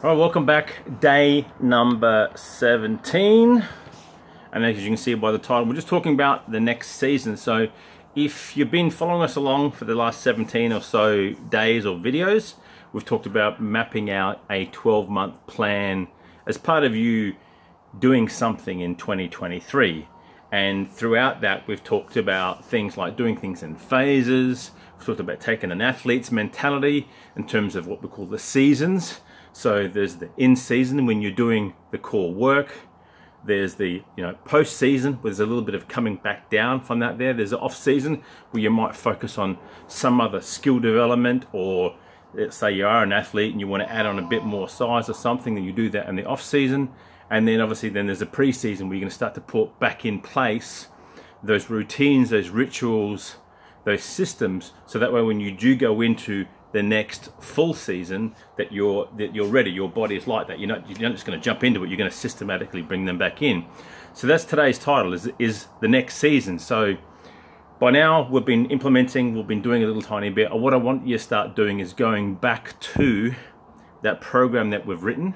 All right, welcome back. Day number 17. And as you can see by the title, we're just talking about the next season. So if you've been following us along for the last 17 or so days or videos, we've talked about mapping out a 12-month plan as part of you doing something in 2023. And throughout that, we've talked about things like doing things in phases. We've talked about taking an athlete's mentality in terms of what we call the seasons. So there's the in-season when you're doing the core work. There's the post-season where there's a little bit of coming back down from that there. There's the off-season where you might focus on some other skill development, or let's say you are an athlete and you want to add on a bit more size or something, then you do that in the off-season. And then obviously then there's a pre-season where you're going to start to put back in place those routines, those rituals, those systems, so that way when you do go into the next full season that you're ready. Your body is like that. You're not just going to jump into it. You're going to systematically bring them back in. So that's today's title, is the next season. So by now we've been implementing, we've been doing a little tiny bit. What I want you to start doing is going back to that program that we've written,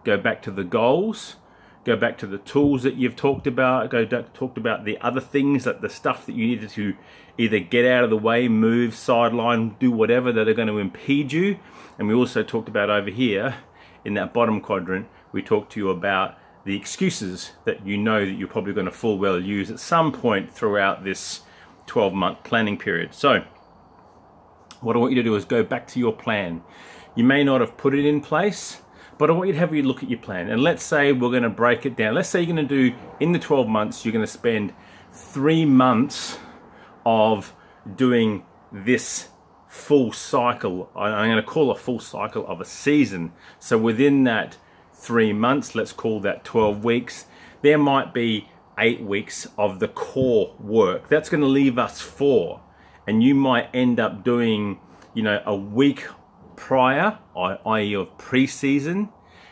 go back to the goals, go back to the tools that you've talked about, talked about the other things, that the stuff that you needed to either get out of the way, move, sideline, do whatever that are going to impede you. And we also talked about over here in that bottom quadrant, we talked to you about the excuses that you know that you're probably going to full well use at some point throughout this 12-month planning period. So what I want you to do is go back to your plan. You may not have put it in place, but I want you to have you look at your plan. And let's say we're going to break it down. Let's say you're going to do, in the 12 months, you're going to spend 3 months of doing this full cycle. I'm going to call a full cycle of a season. So within that 3 months, let's call that 12 weeks, there might be 8 weeks of the core work. That's going to leave us 4. And you might end up doing, a week prior, i.e. of pre-season.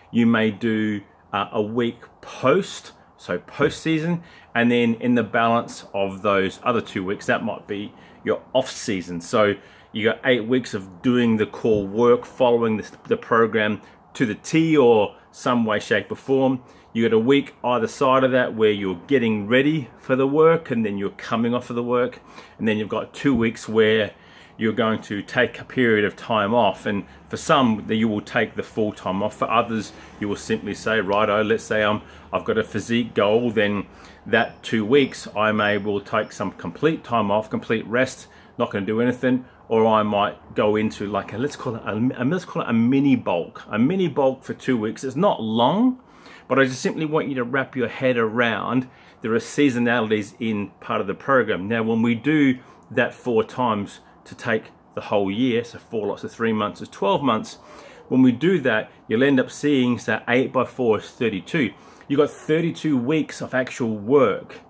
You may do a week post, so post-season, and then in the balance of those other 2 weeks, that might be your off-season. So you got 8 weeks of doing the core work, following the program to the T or some way, shape or form. You got a week either side of that where you're getting ready for the work, and then you're coming off of the work, and then you've got 2 weeks where you're going to take a period of time off. And for some, you will take the full time off. For others, you will simply say, righto, let's say I've got a physique goal, then that 2 weeks I will take some complete time off, complete rest, not going to do anything. Or I might go into like let's call it a mini bulk. A mini bulk for 2 weeks. It's not long, but I just simply want you to wrap your head around there are seasonalities in part of the program. Now, when we do that 4 times to take the whole year, so 4 lots of 3 months is 12 months. When we do that, you'll end up seeing, so 8 by 4 is 32. You've got 32 weeks of actual work.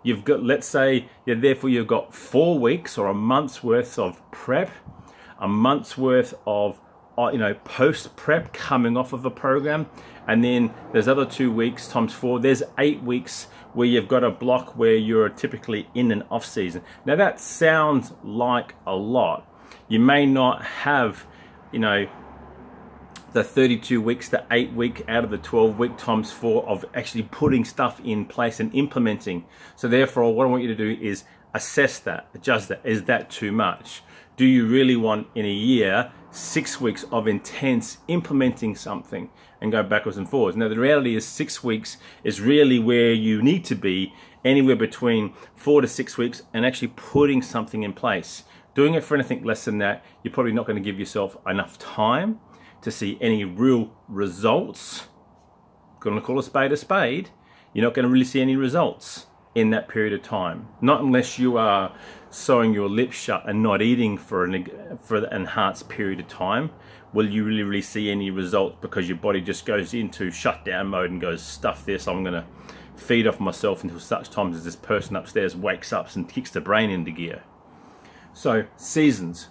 You've got, let's say, therefore you've got 4 weeks or a month's worth of prep, a month's worth of post-prep coming off of a program, and then there's other 2 weeks times 4. There's 8 weeks where you've got a block where you're typically in an off season. Now that sounds like a lot. You may not have, the 32 weeks, the 8 week out of the 12 week times 4 of actually putting stuff in place and implementing. So therefore, what I want you to do is assess that, adjust that. Is that too much? Do you really want in a year 6 weeks of intense implementing something and go backwards and forwards? Now the reality is 6 weeks is really where you need to be, anywhere between 4 to 6 weeks, and actually putting something in place. Doing it for anything less than that, you're probably not going to give yourself enough time to see any real results. Going to call a spade. You're not going to really see any results in that period of time. Not unless you are sewing your lips shut and not eating for an enhanced period of time will you really see any results, because your body just goes into shutdown mode and goes, stuff this, I'm going to feed off myself until such times as this person upstairs wakes up and kicks the brain into gear. So seasons.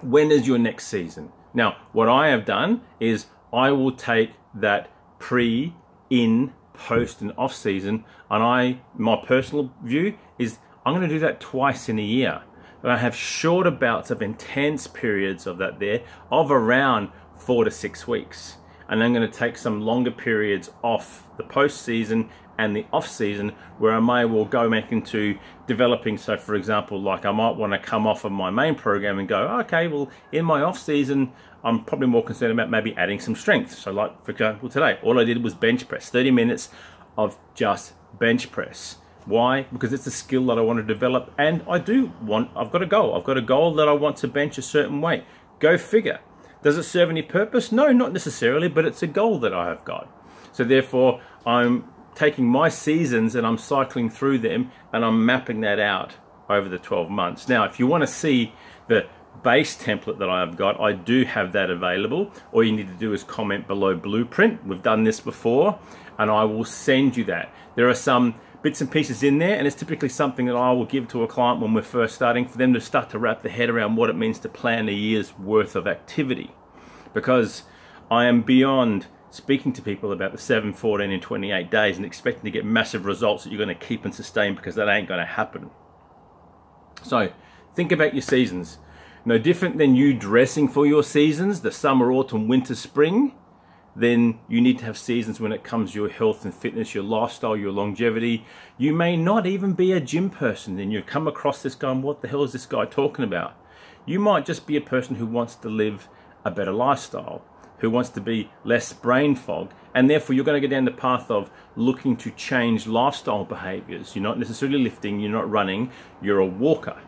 When is your next season? Now, what I have done is I will take that pre, in, post and off season, and my personal view is I'm going to do that twice in a year. And I have shorter bouts of intense periods of that there of around 4 to 6 weeks. and I'm going to take some longer periods off the post-season and the off-season where I may well go back into developing. So for example, like I might want to come off of my main program and go, okay, well in my off-season I'm probably more concerned about maybe adding some strength. So like for example today, all I did was bench press, 30 minutes of just bench press. Why? Because it's a skill that I want to develop, and I've got a goal. I've got a goal that I want to bench a certain weight. Go figure. Does it serve any purpose? No, not necessarily, but it's a goal that I have got. So therefore, I'm taking my seasons and I'm cycling through them and I'm mapping that out over the 12 months. Now, if you want to see the base template that I've got, I do have that available. All you need to do is comment below Blueprint. We've done this before, and I will send you that. There are some bits and pieces in there, and it's typically something that I will give to a client when we're first starting, for them to start to wrap their head around what it means to plan a year's worth of activity. Because I am beyond speaking to people about the 7, 14 and 28 days and expecting to get massive results that you're going to keep and sustain, because that ain't going to happen. So think about your seasons. No different than you dressing for your seasons, the summer, autumn, winter, spring. Then you need to have seasons when it comes to your health and fitness, your lifestyle, your longevity. You may not even be a gym person, and you come across this guy and what the hell is this guy talking about? You might just be a person who wants to live a better lifestyle, who wants to be less brain fog, and therefore you're going to go down the path of looking to change lifestyle behaviors. You're not necessarily lifting, you're not running, you're a walker.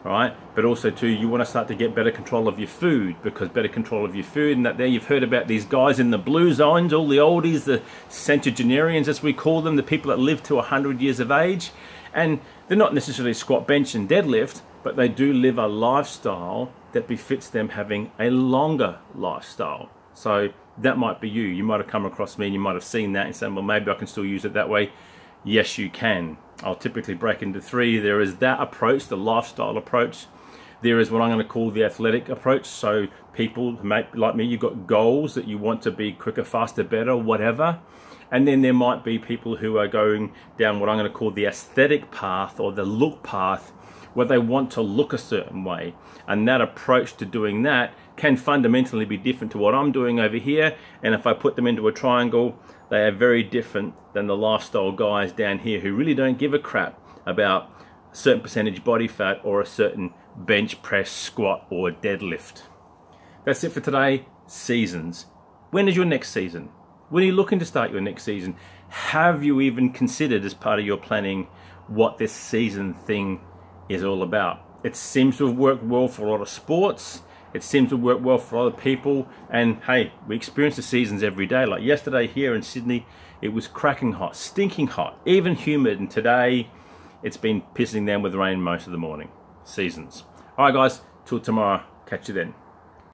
Right? But also too, you want to start to get better control of your food, because better control of your food, and that there you've heard about these guys in the blue zones, all the oldies, the centenarians as we call them, the people that live to 100 years of age, and they're not necessarily squat, bench and deadlift, but they do live a lifestyle that befits them having a longer lifestyle. So that might be you. You might have come across me and you might have seen that and said, well, maybe I can still use it that way. Yes, you can. I'll typically break into 3. There is that approach, the lifestyle approach. There is what I'm going to call the athletic approach. So people like me, you've got goals that you want to be quicker, faster, better, whatever. And then there might be people who are going down what I'm going to call the aesthetic path, or the look path, where they want to look a certain way. And that approach to doing that can fundamentally be different to what I'm doing over here. And if I put them into a triangle, they are very different than the lifestyle guys down here who really don't give a crap about a certain percentage body fat or a certain bench press, squat or deadlift. That's it for today. Seasons. When is your next season? When are you looking to start your next season? Have you even considered, as part of your planning, what this season thing is all about? It seems to have worked well for a lot of sports. It seems to work well for other people, and hey, we experience the seasons every day. Like yesterday here in Sydney, it was cracking hot, stinking hot, even humid, and today it's been pissing down with rain most of the morning. Seasons. All right guys, till tomorrow, catch you then.